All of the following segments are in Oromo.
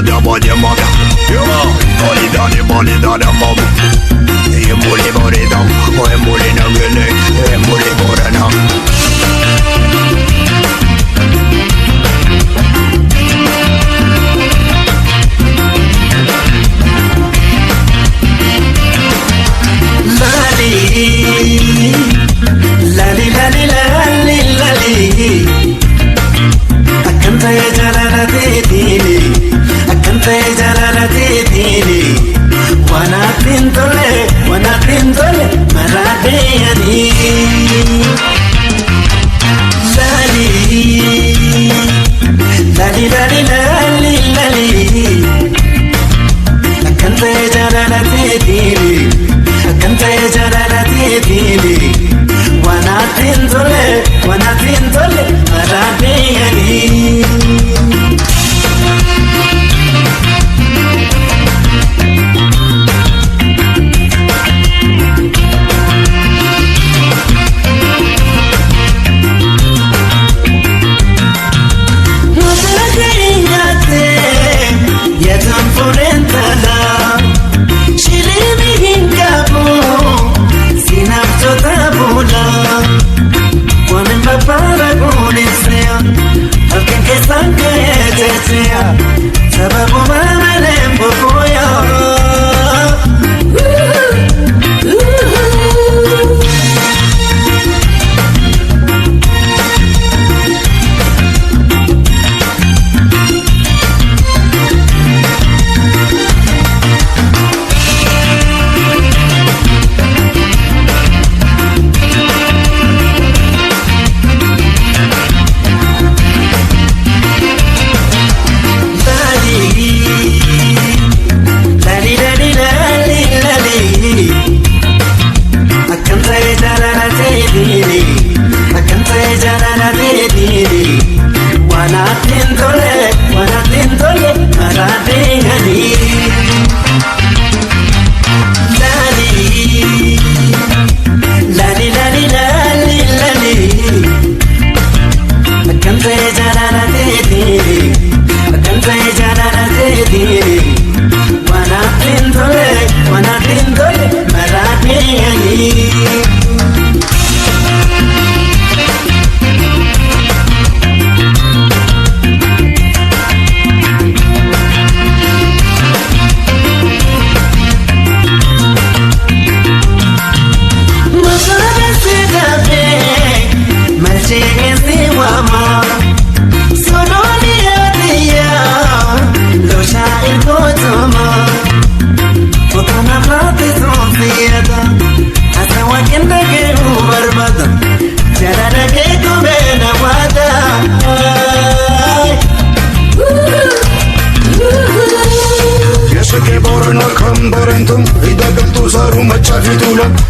da da body maga. Yo, body da da maga. Muli body da, muli na gele, muli borana. Lali, lali, lali, lali. Akanta ya jalala dedini, akanta ya jalala dedini. Wana pintole, marade yani. Lali, lali, lali, lali, lali. Akanta ya jalala dedini, akanta ya jalala dedini. Wana pintole, marade yani. Sababu mama lembo boyo.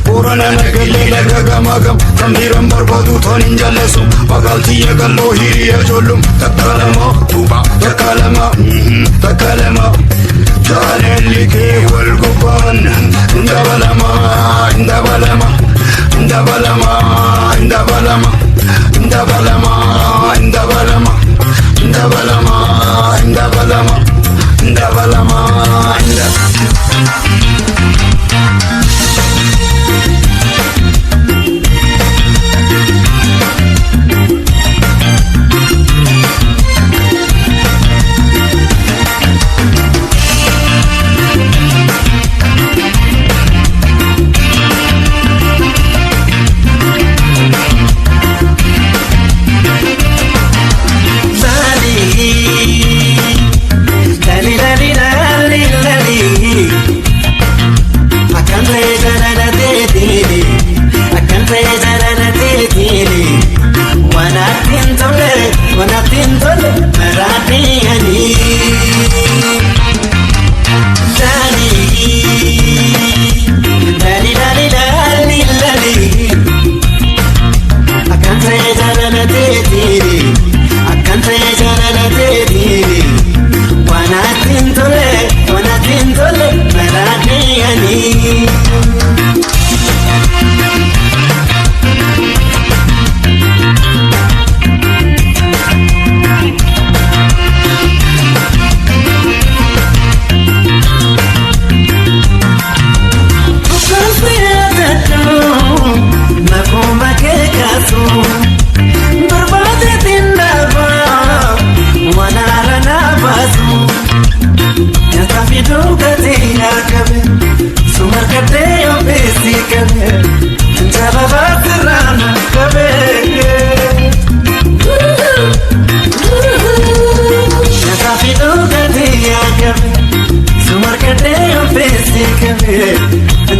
Borana nagale lagaga magam Tambiram barbadu thonin jalasu Magalti yagallo hiriya jolum Takalama tuba takalama Jaleli ke wal guban Ndabalama sababa sirrana kabe Nakafidu gadiya kabe Sumar kade ofesi kabe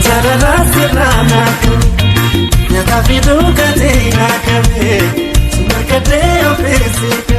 sababa sirrana kabe Nakafidu gadiya kabe Sumar kade ofesi kabe